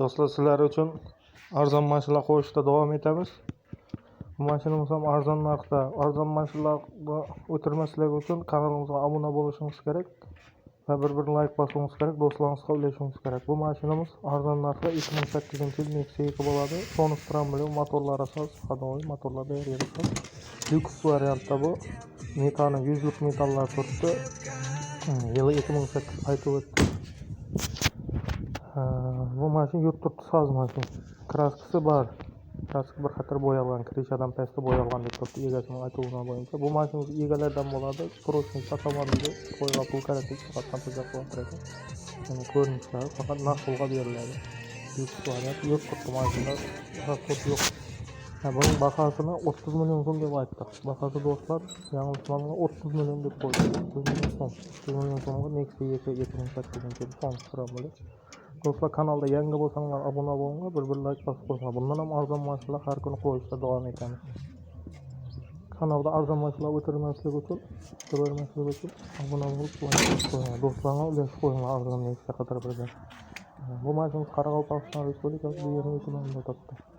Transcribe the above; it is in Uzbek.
Do'stlar, sizlar uchun arzon mashinalar qo'yishda davom etamiz. Bu mashinamiz ham arzon narxda. Arzon mashinalarni o'tirmaslik uchun kanalimizga obuna bo'lishingiz kerak va bir like bosingiz kerak, do'stlaringizga ulashingiz kerak. Bu mashinamiz arzon narxda 2008-yil Nexia 2 bo'ladi. Sonus tramvay motorlari asos, hadovoy motorlarda yarashadi. Lyuks variantda bu. Metani 100 lik metallar turibdi. Yili 2008 aytib o'tdi. Bu mashina yurt turibdi soz mashina. Kraskasi bor. Kraska bir xatar bo'yalgan, krishadan pastda bo'yalgan deb turibdi egasining aytuvi bo'yicha. Bu mashina egalardan bo'ladi. Proshnik avtomobilga qo'yilgan pul kerak faqat qancha qilyapti ekan. Yani ko'rinishlari faqat naqdga beriladi. Lyuks variant yurt turibdi mashina. Rasxod yo'q. Buning bahosini 30 million so'm deb aytdik. Bahosi do'stlar, yanglishmamga 30 million deb qo'ydik. 30 million so'm. 30 million so'mga Nexia 2008 tramvay. Do'stlar, kanalda yangi bo'lsanglar obuna bo'linglar, bir like bosib qo'yinglar. Bundan ham arzon mashinalar har kuni qo'yishda davom etamiz. Kanalda arzon mashinalar o'tirmaslik uchun obuna bo'lib qo'yinglar. Do'stlarga ulashib qo'yinglar arzon Nexia qator birga. Bu mashinamiz Qoraqalpog'iston Respublikasi Buyurtma tumanida turibdi.